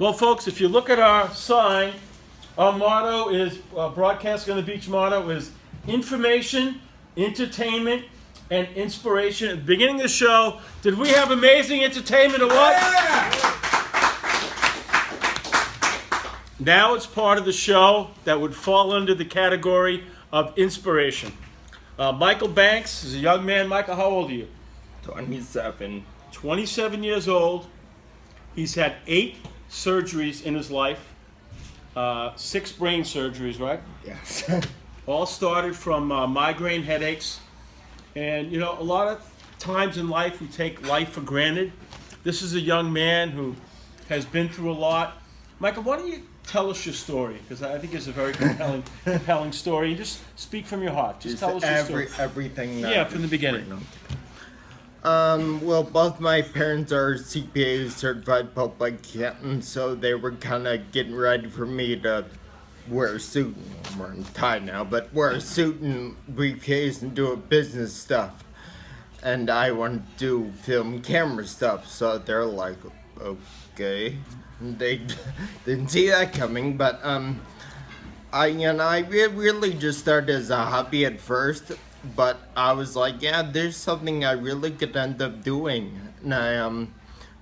Well, folks, if you look at our sign, our motto is Broadcasting on the Beach motto is information, entertainment, and inspiration. At the beginning of the show, did we have amazing entertainment or what? Yeah! Now it's part of the show that would fall under the category of inspiration. Michael Banks is a young man. Michael, how old are you? 27. 27 years old. He's had 8 surgeries in his life. 6 brain surgeries, right? Yes. All started from migraine headaches. And, you know, a lot of times in life we take life for granted. This is a young man who has been through a lot. Michael, why don't you tell us your story? Because I think it's a very compelling story. And just speak from your heart. Just tell us your story. Everything. Yeah, from the beginning. Well, both my parents are CPA certified public accountants, so they were kind of getting ready for me to wear a suit. We're in tie now, but wear a suit and briefcase and do a business stuff. And I wanted to do film camera stuff, so they're like, okay. They didn't see that coming, but I really just started as a hobby at first. But I was like, yeah, there's something I really could end up doing. And I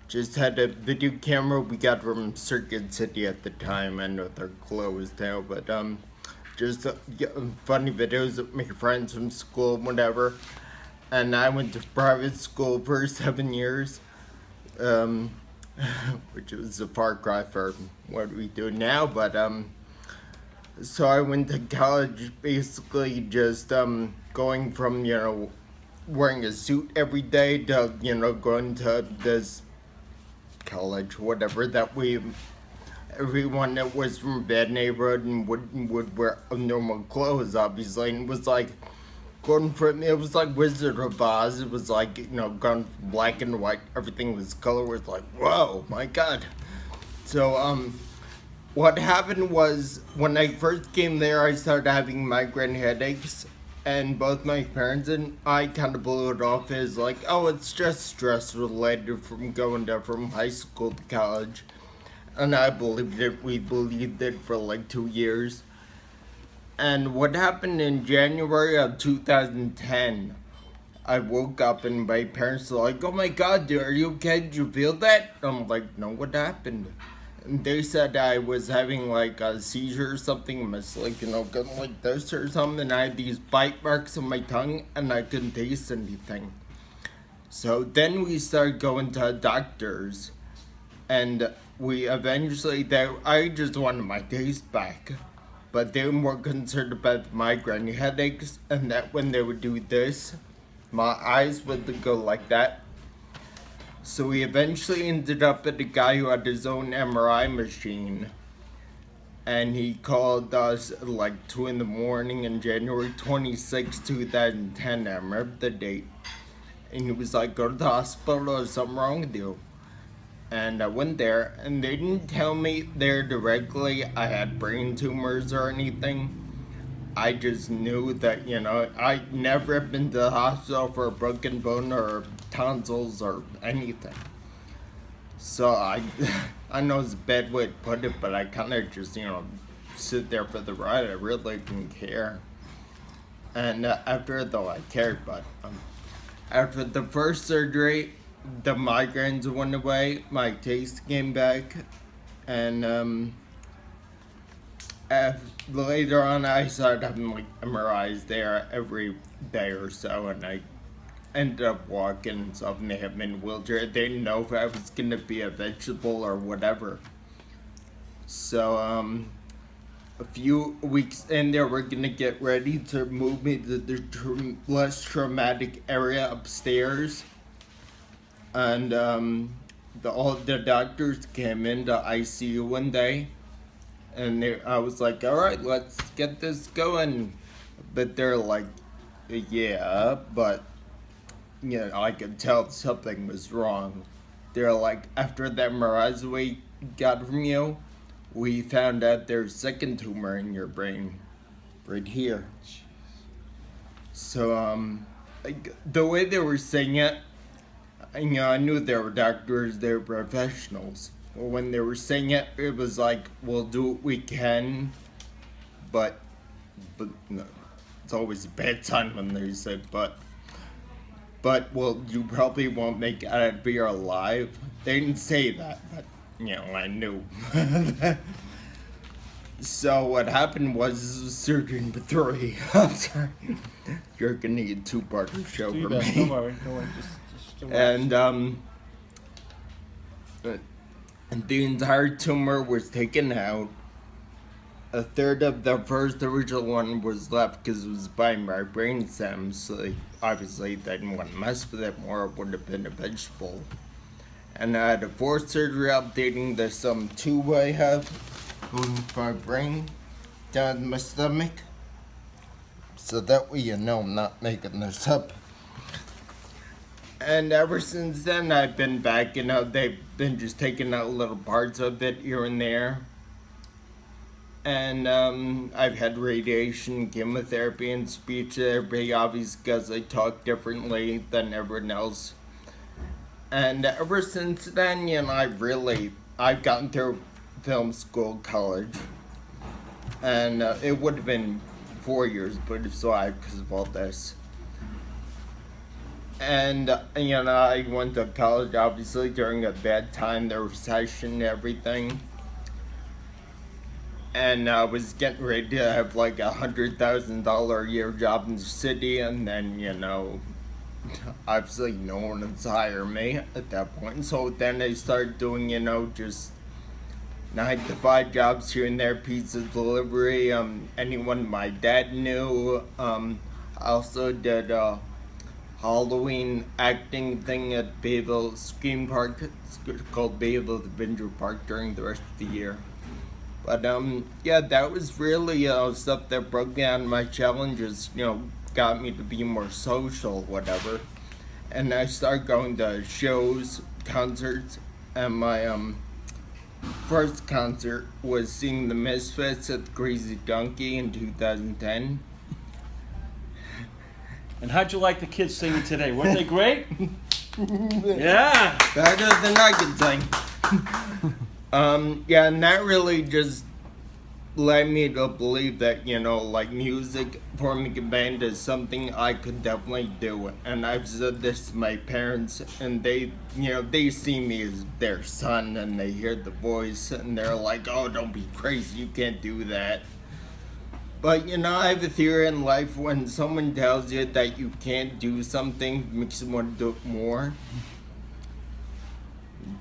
just had a video camera we got from Circuit City at the time. I know they're closed now, but just funny videos of my friends from school, whatever. And I went to private school for 7 years, which was a far cry for what we do now. But so I went to college basically just going from, wearing a suit every day to, going to this college, whatever, that everyone that was from a bad neighborhood and would wear normal clothes, obviously, and it was like, it was like Wizard of Oz. It was like, going from black and white, everything was color, it was like, whoa, my God. So, what happened was, when I first came there, I started having migraine headaches, and both my parents and I kind of blew it off as like, oh, it's just stress related from going from high school to college. And I believed it. We believed it for like 2 years. And what happened in January of 2010, I woke up and my parents were like, oh my God, dude, are you okay? Did you feel that? I'm like, no, what happened? And they said I was having like a seizure or something. I was like, going like this or something. And I had these bite marks on my tongue and I couldn't taste anything. So then we started going to doctors. And we eventually, I just wanted my taste back. But they were more concerned about the migraine headaches. And that when they would do this, my eyes would go like that. So we eventually ended up at a guy who had his own MRI machine. And he called us at like 2 in the morning on January 26, 2010. I remember the date. And he was like, go to the hospital, there's something wrong with you. And I went there, and they didn't tell me there directly I had brain tumors or anything. I just knew that, I never have been to the hospital for a broken bone or tonsils or anything. So I know it's a bad way to put it, but I kind of just, sit there for the ride. I really didn't care. And though I cared, but after the first surgery, the migraines went away, my taste came back, and later on I started having like MRIs there every day or so, and I ended up walking and stuff, and they had me in a wheelchair. They didn't know if I was gonna be a vegetable or whatever. So a few weeks in there, we're gonna get ready to move me to the less traumatic area upstairs. And all the doctors came into ICU one day, and I was like, all right, let's get this going. But they're like, yeah, but, I could tell something was wrong. They're like, after the MRIs we got from you, we found out there's a second tumor in your brain, right here. So, the way they were saying it, I knew they were doctors, they were professionals. when they were saying it, it was like, we'll do what we can, but no, it's always a bad time when they say but well, you probably won't make it out of here alive. They didn't say that, but I knew. So what happened was, this was surgery number 3. I'm sorry. You're gonna need a 2-parter show Do for that. me. Don't worry. Just relax. And the entire tumor was taken out. A third of the first original one was left because it was by my brain stem. So obviously they didn't want to mess with it more. It would have been a vegetable. And I had a 4th surgery updating the tube I have going from my brain down my stomach. So that way I'm not making this up. And ever since then I've been back, they've been just taking out little parts of it here and there. And I've had radiation, chemotherapy, and speech therapy, obviously because I talk differently than everyone else. And ever since then, I've gotten through film school, college. And it would have been 4 years, but it's why because of all this. And, I went to college, obviously, during a bad time, the recession and everything. And I was getting ready to have like $100,000 a year job in the city, and then, obviously no one would hire me at that point. So then I started doing, just 9-to-5 jobs here and there, pizza delivery, anyone my dad knew. I also did a Halloween acting thing at Bayville Scream Park. It's called Bayville Adventure Park during the rest of the year. But that was really stuff that broke down my challenges, got me to be more social, whatever. And I started going to shows, concerts, and my first concert was seeing the Misfits at the Crazy Donkey in 2010. And how'd you like the kids singing today? Weren't they great? Yeah. Better than I can sing. And that really just led me to believe that, music, forming a band is something I could definitely do. And I've said this to my parents, and they see me as their son, and they hear the voice, and they're like, oh, don't be crazy, you can't do that. But, I have a theory in life: when someone tells you that you can't do something, it makes you want to do it more.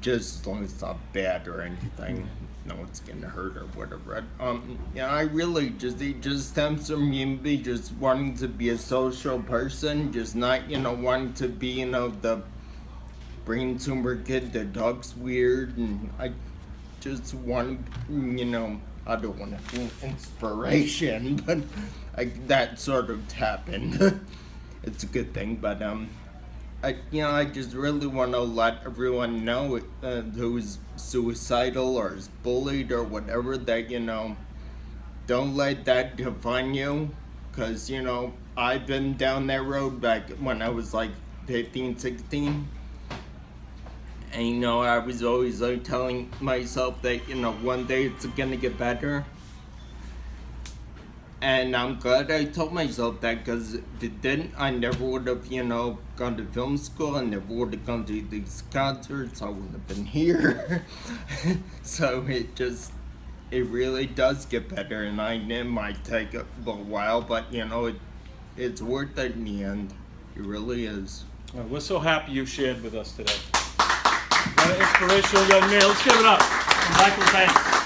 Just as long as it's not bad or anything, no one's getting hurt or whatever. I really it just stems from me just wanting to be a social person, just not, wanting to be, the brain tumor kid that talks weird, and I just want, I don't want to be inspiration, but that sort of happened. It's a good thing, but I just really want to let everyone know who's suicidal or is bullied or whatever that, don't let that define you. Because, I've been down that road back when I was like 15, 16. And, I was always telling myself that, one day it's going to get better. And I'm glad I told myself that, because if it didn't, I never would have, gone to film school. I never would have gone to these concerts. I wouldn't have been here. So it really does get better. And it might take a little while, but, it's worth it in the end. It really is. Well, we're so happy you shared with us today. What an inspirational young man. Let's give it up for Michael Banks.